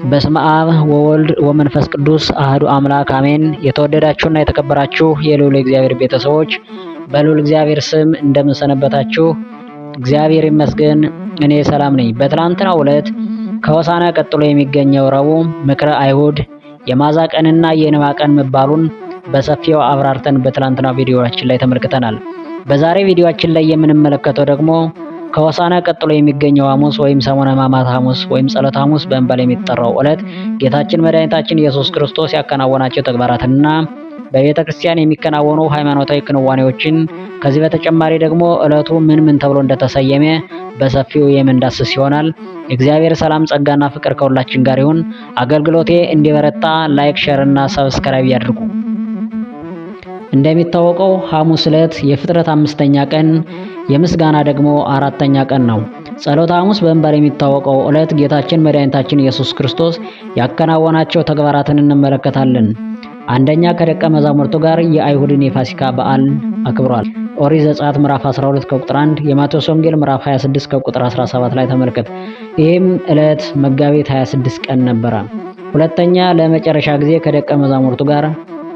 በስመ አብ ወወልድ ወመንፈስ ቅዱስ አህዱ አምላክ አሜን። የተወደዳችሁና የተከበራችሁ የልዑል እግዚአብሔር ቤተሰቦች በልዑል እግዚአብሔር ስም እንደምን ሰነበታችሁ? እግዚአብሔር ይመስገን እኔ ሰላም ነኝ። በትላንትናው ዕለት ከሆሳዕና ቀጥሎ የሚገኘው ረቡዕ ምክረ አይሁድ የማዛ ቀንና የንባ ቀን መባሉን በሰፊው አብራርተን በትላንትና ቪዲዮአችን ላይ ተመልክተናል። በዛሬ ቪዲዮአችን ላይ የምንመለከተው ደግሞ ከሆሳዕና ቀጥሎ የሚገኘው ሐሙስ ወይም ሰሙነ ሕማማት ሐሙስ ወይም ጸሎተ ሐሙስ በመባል የሚጠራው ዕለት ጌታችን መድኃኒታችን ኢየሱስ ክርስቶስ ያከናወናቸው ተግባራትና በቤተ ክርስቲያን የሚከናወኑ ሃይማኖታዊ ክንዋኔዎችን ከዚህ በተጨማሪ ደግሞ ዕለቱ ምን ተብሎ እንደተሰየመ በሰፊው የምንዳስስ ይሆናል። እግዚአብሔር ሰላም ጸጋና ፍቅር ከሁላችን ጋር ይሁን። አገልግሎቴ እንዲበረታ ላይክ፣ ሼር እና ሰብስክራይብ ያድርጉ። እንደሚታወቀው ሐሙስ ዕለት የፍጥረት 5ኛ ቀን የምስጋና ደግሞ 4ኛ ቀን ነው። ጸሎተ ሐሙስ በመባል የሚታወቀው ዕለት ጌታችን መድኃኒታችን ኢየሱስ ክርስቶስ ያከናወናቸው ተግባራትን እንመለከታለን። አንደኛ ከደቀ መዛሙርቱ ጋር የአይሁድን የፋሲካ በዓል አክብሯል። ኦሪት ዘጸአት ምዕራፍ 12 ከቁጥር 1፣ የማቴዎስ ወንጌል ምዕራፍ 26 ከቁጥር 17 ላይ ተመልከት። ይህም ዕለት መጋቢት 26 ቀን ነበረ። ሁለተኛ ለመጨረሻ ጊዜ ከደቀ መዛሙርቱ ጋር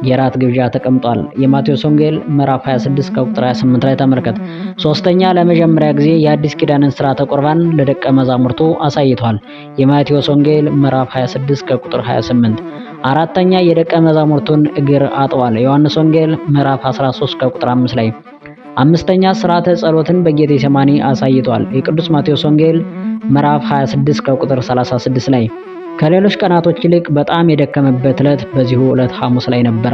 የራት ግብዣ ተቀምጧል። የማቴዎስ ወንጌል ምዕራፍ 26 ከቁጥር 28 ላይ ተመልከት። ሶስተኛ ለመጀመሪያ ጊዜ የአዲስ ኪዳንን ሥርዓተ ቁርባን ለደቀ መዛሙርቱ አሳይቷል። የማቴዎስ ወንጌል ምዕራፍ 26 ከቁጥር 28። አራተኛ የደቀ መዛሙርቱን እግር አጥቧል። ዮሐንስ ወንጌል ምዕራፍ 13 ከቁጥር 5 ላይ። አምስተኛ ሥርዓተ ጸሎትን በጌቴሴማኒ አሳይቷል። የቅዱስ ማቴዎስ ወንጌል ምዕራፍ 26 ከቁጥር 36 ላይ። ከሌሎች ቀናቶች ይልቅ በጣም የደከመበት ዕለት በዚሁ ዕለት ሐሙስ ላይ ነበረ።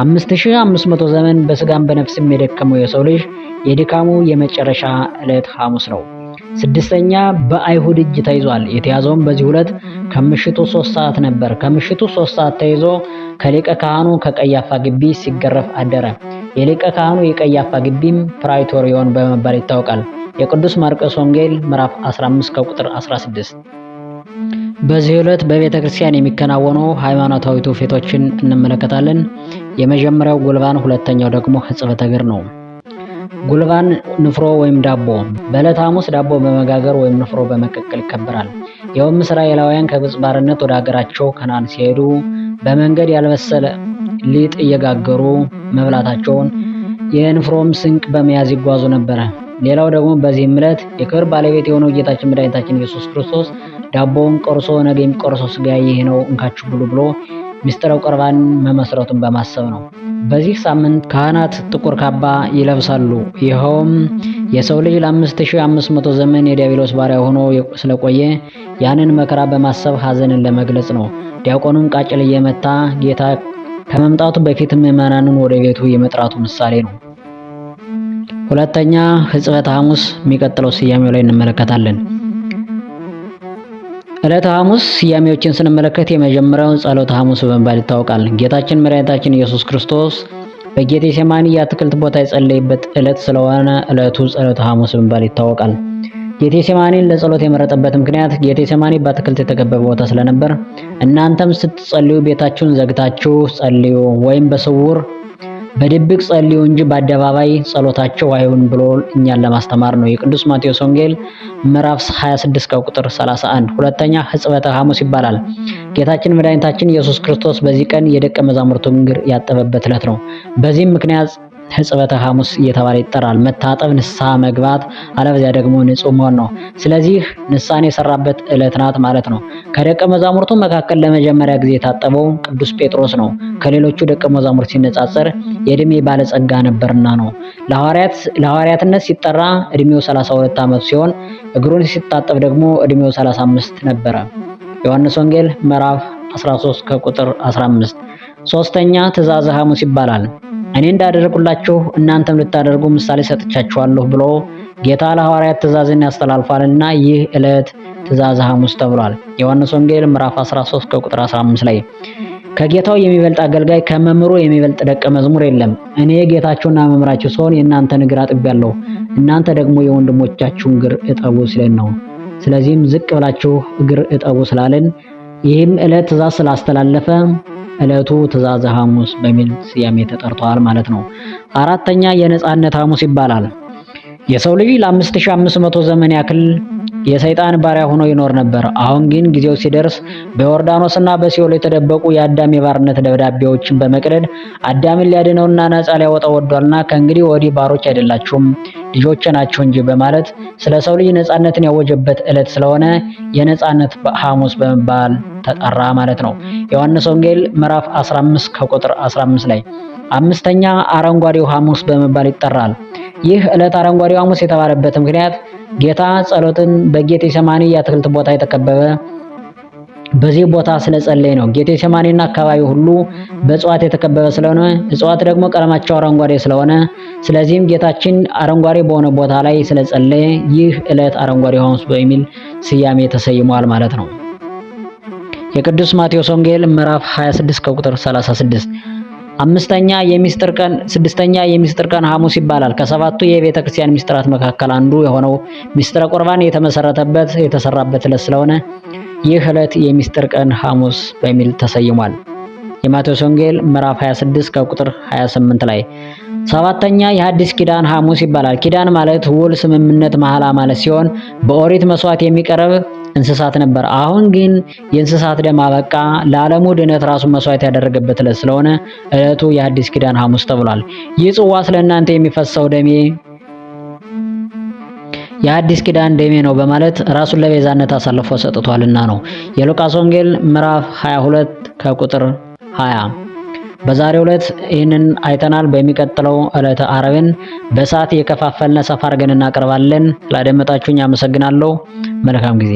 5500 ዘመን በስጋም በነፍስም የደከመው የሰው ልጅ የድካሙ የመጨረሻ ዕለት ሐሙስ ነው። ስድስተኛ በአይሁድ እጅ ተይዟል። የተያዘውም በዚህ ዕለት ከምሽቱ 3 ሰዓት ነበር። ከምሽቱ 3 ሰዓት ተይዞ ከሊቀ ካህኑ ከቀያፋ ግቢ ሲገረፍ አደረ። የሊቀ ካህኑ የቀያፋ ግቢም ፕራይቶሪዮን በመባል ይታወቃል። የቅዱስ ማርቆስ ወንጌል ምዕራፍ 15 ከቁጥር 16። በዚህ ዕለት በቤተ ክርስቲያን የሚከናወኑ ሃይማኖታዊ ትውፊቶችን እንመለከታለን። የመጀመሪያው ጉልባን፣ ሁለተኛው ደግሞ ሕጽበተ እግር ነው። ጉልባን ንፍሮ ወይም ዳቦ። በዕለተ ሐሙስ ዳቦ በመጋገር ወይም ንፍሮ በመቀቀል ይከበራል። ይኸውም እስራኤላውያን ከግብፅ ባርነት ወደ ሀገራቸው ከነዓን ሲሄዱ በመንገድ ያልበሰለ ሊጥ እየጋገሩ መብላታቸውን የንፍሮም ስንቅ በመያዝ ይጓዙ ነበረ። ሌላው ደግሞ በዚህም ዕለት የክብር ባለቤት የሆነው ጌታችን መድኃኒታችን ኢየሱስ ክርስቶስ ዳቦውን ቆርሶ ነገ የሚቆርሰው ሥጋዬ ይህ ነው እንካችሁ ብሉ ብሎ ምስጢረ ቁርባን መመስረቱን በማሰብ ነው። በዚህ ሳምንት ካህናት ጥቁር ካባ ይለብሳሉ። ይኸውም የሰው ልጅ ለ5500 ዘመን የዲያብሎስ ባሪያ ሆኖ ስለቆየ ያንን መከራ በማሰብ ሐዘንን ለመግለጽ ነው። ዲያቆኑም ቃጭል እየመታ ጌታ ከመምጣቱ በፊት ምዕመናንን ወደ ቤቱ የመጥራቱ ምሳሌ ነው። ሁለተኛ ሕጽበተ ሐሙስ የሚቀጥለው ስያሜው ላይ እንመለከታለን። ዕለተ ሐሙስ ስያሜዎችን ስንመለከት የመጀመሪያው ጸሎተ ሐሙስ በመባል ይታወቃል። ጌታችን መድኃኒታችን ኢየሱስ ክርስቶስ በጌቴሴማኒ የአትክልት ቦታ የጸለየበት ዕለት ስለሆነ ዕለቱ ጸሎተ ሐሙስ በመባል ይታወቃል። ጌቴሴማኒን ለጸሎት የመረጠበት ምክንያት ጌቴሴማኒ በአትክልት የተከበበ ቦታ ስለነበር እናንተም ስትጸልዩ ቤታችሁን ዘግታችሁ ጸልዩ ወይም በስውር በድብቅ ጸልዩ እንጂ በአደባባይ ጸሎታቸው አይሁን ብሎ እኛን ለማስተማር ነው። የቅዱስ ማቴዎስ ወንጌል ምዕራፍ 26 ከቁጥር 31። ሁለተኛ ሕጽበተ ሐሙስ ይባላል። ጌታችን መድኃኒታችን ኢየሱስ ክርስቶስ በዚህ ቀን የደቀ መዛሙርቱን እግር ያጠበበት ዕለት ነው። በዚህም ምክንያት ሕጽበተ ሐሙስ እየተባለ ይጠራል። መታጠብ፣ ንስሐ መግባት፣ አለበዚያ ደግሞ ንጹህ መሆን ነው። ስለዚህ ንስሐን የሰራበት ዕለት ናት ማለት ነው። ከደቀ መዛሙርቱ መካከል ለመጀመሪያ ጊዜ የታጠበው ቅዱስ ጴጥሮስ ነው። ከሌሎቹ ደቀ መዛሙርት ሲነጻጸር የዕድሜ ባለጸጋ ነበርና ነው። ለሐዋርያትነት ሲጠራ ዕድሜው 32 ዓመት ሲሆን እግሩን ሲታጠብ ደግሞ ዕድሜው 35 ነበረ። ዮሐንስ ወንጌል ምዕራፍ 13 ከቁጥር 15። ሶስተኛ ትእዛዘ ሐሙስ ይባላል። እኔ እንዳደረኩላችሁ እናንተም ልታደርጉ ምሳሌ ሰጥቻችኋለሁ ብሎ ጌታ ለሐዋርያት ትእዛዝን ያስተላልፋልና ይህ ዕለት ትእዛዘ ሐሙስ ተብሏል። ዮሐንስ ወንጌል ምዕራፍ 13 ከቁጥር 15 ላይ ከጌታው የሚበልጥ አገልጋይ ከመምህሩ የሚበልጥ ደቀ መዝሙር የለም። እኔ ጌታችሁና መምህራችሁ ስሆን የእናንተን እግር አጥቤያለሁ፣ እናንተ ደግሞ የወንድሞቻችሁን እግር እጠቡ ሲለን ነው። ስለዚህም ዝቅ ብላችሁ እግር እጠቡ ስላለን ይህም ዕለት ትእዛዝ ስላስተላለፈ ዕለቱ ትእዛዘ ሐሙስ በሚል ስያሜ ተጠርቷል ማለት ነው። አራተኛ የነጻነት ሐሙስ ይባላል። የሰው ልጅ ለ5500 ዘመን ያክል የሰይጣን ባሪያ ሆኖ ይኖር ነበር። አሁን ግን ጊዜው ሲደርስ በዮርዳኖስና በሲኦል የተደበቁ የአዳም የባርነት ደብዳቤዎችን በመቅደድ አዳምን ሊያድነውና ነፃ ሊያወጣው ወዷልና ከእንግዲህ ወዲህ ባሮች አይደላችሁም ልጆቼ ናችሁ እንጂ በማለት ስለ ሰው ልጅ ነፃነትን ያወጀበት ዕለት ስለሆነ የነፃነት ሐሙስ በመባል ተጠራ ማለት ነው። ዮሐንስ ወንጌል ምዕራፍ 15 ከቁጥር 15 ላይ። አምስተኛ አረንጓዴው ሐሙስ በመባል ይጠራል። ይህ ዕለት አረንጓዴው ሐሙስ የተባለበት ምክንያት ጌታ ጸሎትን በጌቴሴማኒ የአትክልት ቦታ የተከበበ በዚህ ቦታ ስለጸለየ ነው። ጌቴሴማኒና አካባቢ ሁሉ በእጽዋት የተከበበ ስለሆነ እጽዋት ደግሞ ቀለማቸው አረንጓዴ ስለሆነ ስለዚህም ጌታችን አረንጓዴ በሆነ ቦታ ላይ ስለጸለየ ይህ ዕለት አረንጓዴው ሐሙስ በሚል ስያሜ ተሰይሟል ማለት ነው። የቅዱስ ማቴዎስ ወንጌል ምዕራፍ 26 ከቁጥር 36። አምስተኛ የሚስጥር ቀን ስድስተኛ የሚስጥር ቀን ሐሙስ ይባላል። ከሰባቱ የቤተ ክርስቲያን ሚስጥራት መካከል አንዱ የሆነው ሚስጥረ ቁርባን የተመሰረተበት የተሰራበት ዕለት ስለሆነ ይህ ዕለት የሚስጥር ቀን ሐሙስ በሚል ተሰይሟል። የማቴዎስ ወንጌል ምዕራፍ 26 ከቁጥር 28 ላይ። ሰባተኛ የሐዲስ ኪዳን ሐሙስ ይባላል። ኪዳን ማለት ውል፣ ስምምነት፣ መሐላ ማለት ሲሆን በኦሪት መስዋዕት የሚቀርብ እንስሳት ነበር። አሁን ግን የእንስሳት ደም አበቃ። ለዓለሙ ድነት ራሱን መስዋዕት ያደረገበት ዕለት ስለሆነ ዕለቱ የሐዲስ ኪዳን ሐሙስ ተብሏል። ይህ ጽዋ ስለ እናንተ የሚፈሰው ደሜ የሐዲስ ኪዳን ደሜ ነው በማለት ራሱን ለቤዛነት አሳልፎ ሰጥቷልና ነው። የሉቃስ ወንጌል ምዕራፍ 22 ከቁጥር 20። በዛሬው ዕለት ይህንን አይተናል። በሚቀጥለው ዕለተ ዓርብን በሰዓት የከፋፈልነ ሰፋ አድርገን እናቀርባለን። ስላደመጣችሁኝ አመሰግናለሁ። መልካም ጊዜ